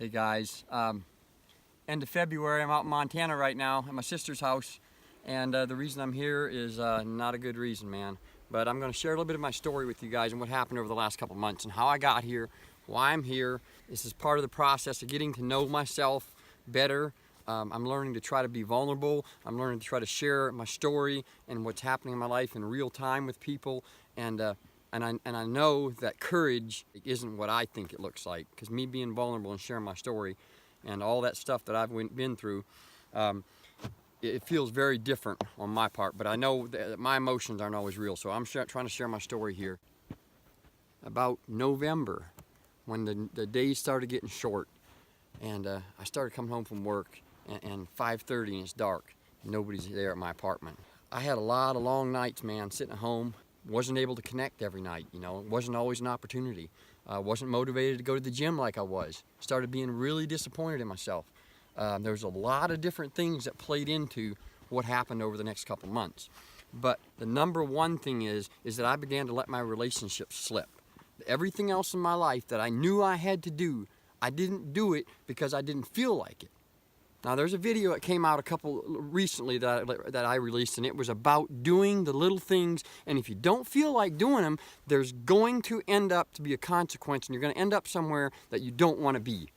Hey guys, end of February, I'm out in Montana right now at my sister's house, and the reason I'm here is not a good reason, man. But I'm going to share a little bit of my story with you guys and what happened over the last couple months and how I got here, why I'm here. This is part of the process of getting to know myself better. I'm learning to try to be vulnerable. I'm learning to try to share my story and what's happening in my life in real time with people. And I know that courage isn't what I think it looks like, because me being vulnerable and sharing my story and all that stuff that I've been through, it feels very different on my part, but I know that my emotions aren't always real, so I'm trying to share my story here. About November, when the days started getting short, and I started coming home from work, and 5:30 and it's dark, nobody's there at my apartment. I had a lot of long nights, man, sitting at home. Wasn't able to connect every night, you know. It wasn't always an opportunity. Wasn't motivated to go to the gym like I was. Started being really disappointed in myself. There's a lot of different things that played into what happened over the next couple months. But the number one thing is that I began to let my relationships slip. Everything else in my life that I knew I had to do, I didn't do it because I didn't feel like it. Now there's a video that came out recently that I released, and it was about doing the little things, and if you don't feel like doing them, there's going to end up to be a consequence, and you're going to end up somewhere that you don't want to be.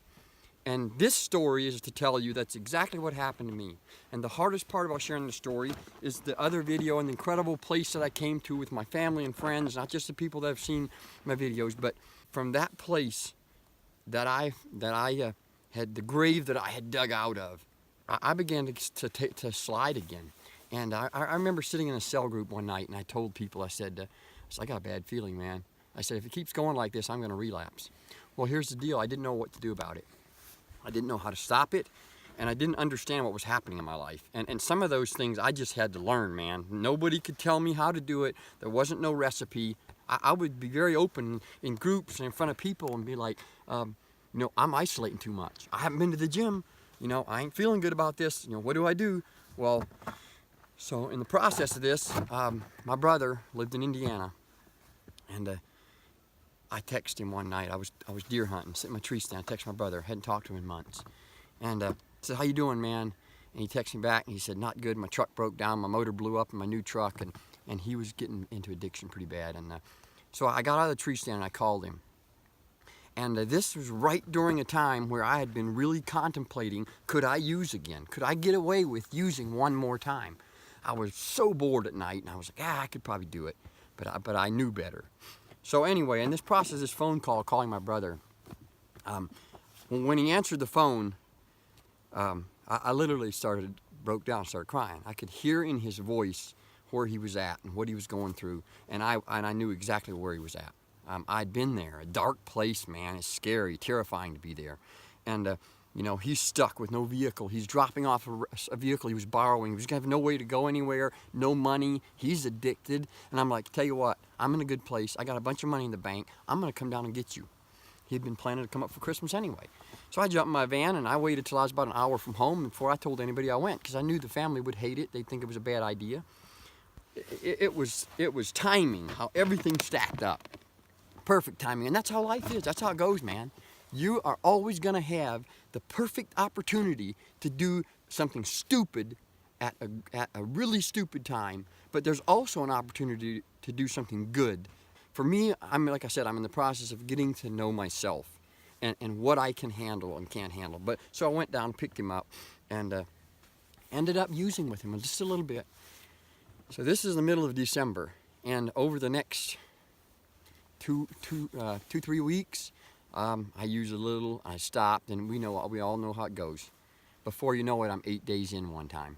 And this story is to tell you that's exactly what happened to me. And the hardest part about sharing the story is the other video and the incredible place that I came to with my family and friends, not just the people that have seen my videos, but from that place that I had the grave that I had dug out of, I began to slide again. And I remember sitting in a cell group one night, and I told people, I said, I got a bad feeling, man. I said, if it keeps going like this, I'm going to relapse. Well, here's the deal. I didn't know what to do about it. I didn't know how to stop it, and I didn't understand what was happening in my life. And some of those things I just had to learn, man. Nobody could tell me how to do it. There wasn't no recipe. I would be very open in groups and in front of people and be like, you know, I'm isolating too much. I haven't been to the gym. You know, I ain't feeling good about this. You know, what do I do? Well, so in the process of this, my brother lived in Indiana, and I texted him one night. I was deer hunting, sitting in my tree stand. I texted my brother. Hadn't talked to him in months, and I said, "How you doing, man?" And he texted me back, and he said, "Not good. My truck broke down. My motor blew up in my new truck," and he was getting into addiction pretty bad. And so I got out of the tree stand and I called him. And this was right during a time where I had been really contemplating, could I use again? Could I get away with using one more time? I was so bored at night, and I was like, I could probably do it, but I knew better. So anyway, in this process, this phone call, calling my brother, when he answered the phone, I literally broke down, started crying. I could hear in his voice where he was at and what he was going through, and I knew exactly where he was at. I'd been there, a dark place, man. It's scary, terrifying to be there. And, you know, he's stuck with no vehicle. He's dropping off a vehicle he was borrowing. He was going to have no way to go anywhere, no money. He's addicted. And I'm like, tell you what, I'm in a good place. I got a bunch of money in the bank. I'm going to come down and get you. He'd been planning to come up for Christmas anyway. So I jumped in my van, and I waited till I was about an hour from home before I told anybody I went, because I knew the family would hate it. They'd think it was a bad idea. It was timing, how everything stacked up. Perfect timing, and that's how life is. That's how it goes, man. You are always going to have the perfect opportunity to do something stupid at a really stupid time, but there's also an opportunity to do something good. For me, like I said, I'm in the process of getting to know myself and what I can handle and can't handle. But so I went down, picked him up, and ended up using with him just a little bit. So this is the middle of December, and over the next 3 weeks, I used a little, I stopped, and we all know how it goes. Before you know it, I'm 8 days in one time.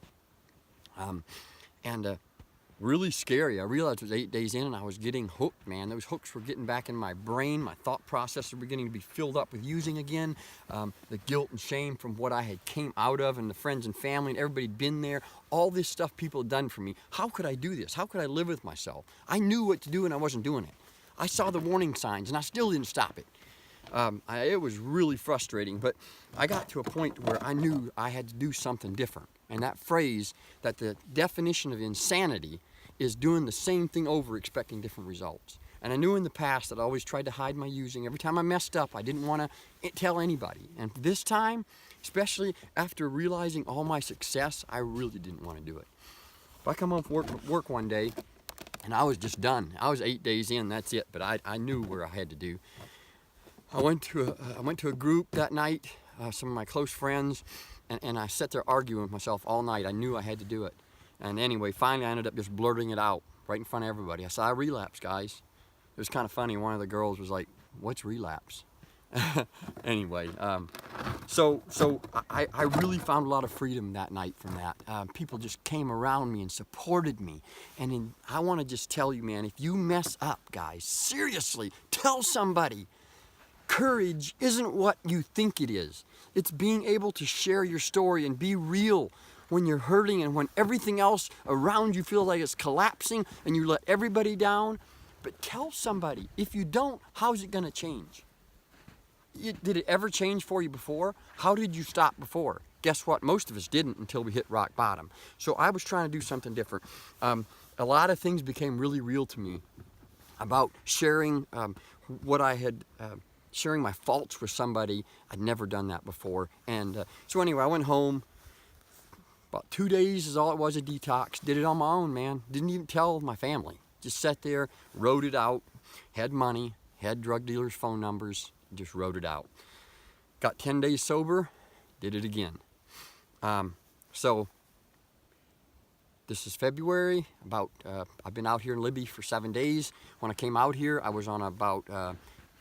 Really scary. I realized it was 8 days in, and I was getting hooked, man. Those hooks were getting back in my brain. My thought process was beginning to be filled up with using again. The guilt and shame from what I had came out of, and the friends and family, and everybody had been there. All this stuff people had done for me. How could I do this? How could I live with myself? I knew what to do, and I wasn't doing it. I saw the warning signs, and I still didn't stop it. It was really frustrating, but I got to a point where I knew I had to do something different. And that phrase, that the definition of insanity is doing the same thing over expecting different results. And I knew in the past that I always tried to hide my using. Every time I messed up, I didn't want to tell anybody. And this time, especially after realizing all my success, I really didn't want to do it. If I come home from work one day, and I was just done. I was 8 days in, that's it. But I knew where I had to do. I went to a group that night, some of my close friends, and I sat there arguing with myself all night. I knew I had to do it. And anyway, finally I ended up just blurting it out right in front of everybody. I said, I relapsed, guys. It was kind of funny. One of the girls was like, what's relapse? Anyway, so I really found a lot of freedom that night from that. People just came around me and supported me. And I want to just tell you, man, if you mess up, guys, seriously, tell somebody. Courage isn't what you think it is. It's being able to share your story and be real when you're hurting and when everything else around you feels like it's collapsing and you let everybody down. But tell somebody. If you don't, how's it going to change? Did it ever change for you before? How did you stop before? Guess what? Most of us didn't until we hit rock bottom. So I was trying to do something different. A lot of things became really real to me about sharing what I had, sharing my faults with somebody. I'd never done that before. And so anyway, I went home. About 2 days is all it was, a detox. Did it on my own, man. Didn't even tell my family. Just sat there, wrote it out, had money, had drug dealers' phone numbers, just wrote it out. Got 10 days sober, did it again. So this is February. I've been out here in Libby for 7 days. When I came out here, I was on about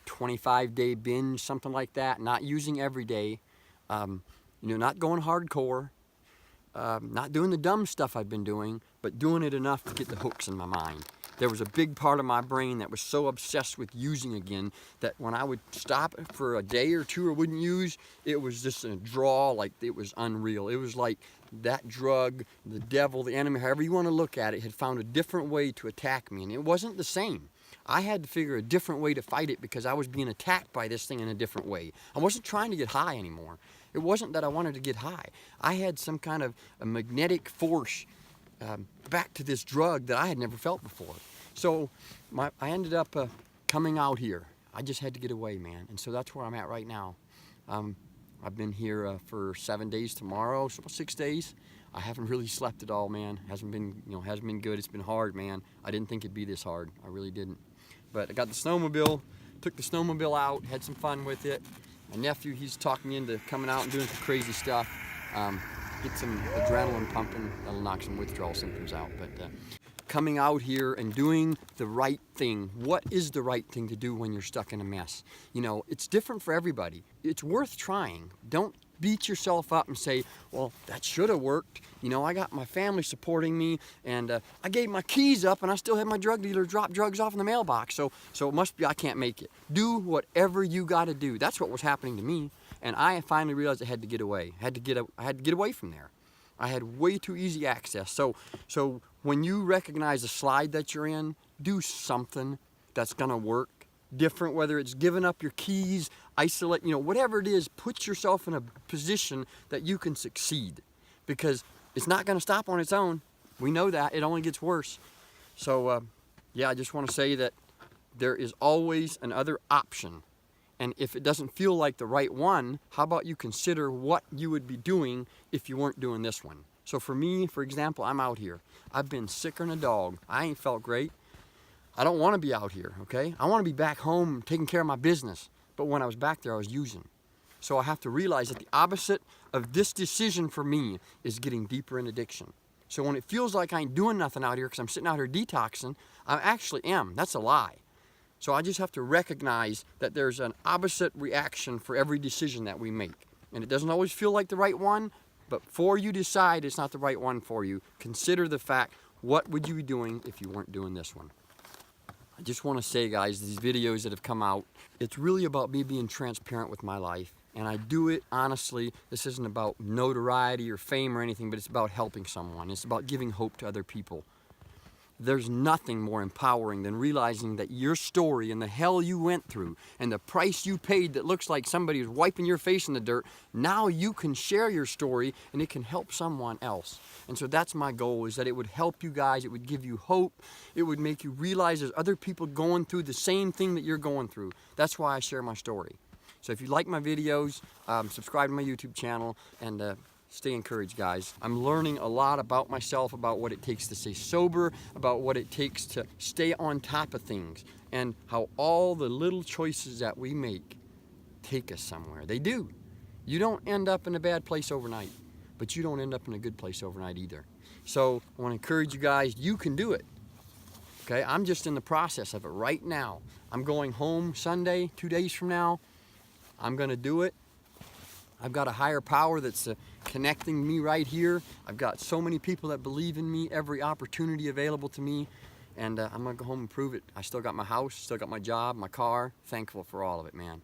25-day binge, something like that. Not using every day, not going hardcore, not doing the dumb stuff I've been doing, but doing it enough to get the hooks in my mind. There was a big part of my brain that was so obsessed with using again that when I would stop for a day or two or wouldn't use, it was just a draw, like it was unreal. It was like that drug, the devil, the enemy, however you want to look at it, had found a different way to attack me, and it wasn't the same. I had to figure a different way to fight it because I was being attacked by this thing in a different way. I wasn't trying to get high anymore. It wasn't that I wanted to get high. I had some kind of a magnetic force back to this drug that I had never felt before. So I ended up coming out here. I just had to get away, man. And so that's where I'm at right now. I've been here for 7 days tomorrow, so 6 days. I haven't really slept at all, man. Hasn't been good. It's been hard, man. I didn't think it'd be this hard. I really didn't. But I got the snowmobile, took the snowmobile out, had some fun with it. My nephew, he's talking me into coming out and doing some crazy stuff. Get some adrenaline pumping. That'll knock some withdrawal symptoms out. But coming out here and doing the right thing. What is the right thing to do when you're stuck in a mess? It's different for everybody. It's worth trying. Don't beat yourself up and say, well, that should have worked. I got my family supporting me, and I gave my keys up, and I still had my drug dealer drop drugs off in the mailbox. So it must be I can't make it. Do whatever you got to do. That's what was happening to me, and I finally realized I had to get away. I had to get away from there. I had way too easy access. So when you recognize the slide that you're in, do something that's gonna work different, whether it's giving up your keys, isolate, whatever it is, put yourself in a position that you can succeed, because it's not gonna stop on its own. We know that, it only gets worse. So I just wanna say that there is always another option. And if it doesn't feel like the right one, how about you consider what you would be doing if you weren't doing this one? So for me, for example, I'm out here. I've been sicker than a dog. I ain't felt great. I don't want to be out here, okay? I want to be back home taking care of my business. But when I was back there, I was using. So I have to realize that the opposite of this decision for me is getting deeper in addiction. So when it feels like I ain't doing nothing out here because I'm sitting out here detoxing, I actually am. That's a lie. So I just have to recognize that there's an opposite reaction for every decision that we make. And it doesn't always feel like the right one, but before you decide it's not the right one for you, consider the fact, what would you be doing if you weren't doing this one? I just want to say, guys, these videos that have come out, it's really about me being transparent with my life. And I do it honestly. This isn't about notoriety or fame or anything, but it's about helping someone. It's about giving hope to other people. there's nothing more empowering than realizing that your story and the hell you went through and the price you paid that looks like somebody is wiping your face in the dirt, now you can share your story and it can help someone else. And so that's my goal, is that it would help you guys, it would give you hope, it would make you realize there's other people going through the same thing that you're going through. That's why I share my story. So if you like my videos, subscribe to my YouTube channel, and stay encouraged, guys. I'm learning a lot about myself, about what it takes to stay sober, about what it takes to stay on top of things, and how all the little choices that we make take us somewhere. They do. You don't end up in a bad place overnight, but you don't end up in a good place overnight either. So I want to encourage you guys, you can do it. Okay, I'm just in the process of it right now. I'm going home Sunday, 2 days from now. I'm going to do it. I've got a higher power that's connecting me right here. I've got so many people that believe in me, every opportunity available to me, and I'm gonna go home and prove it. I still got my house, still got my job, my car. Thankful for all of it, man.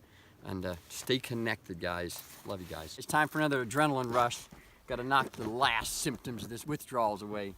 And stay connected, guys. Love you guys. It's time for another adrenaline rush. Got to knock the last symptoms of this withdrawals away.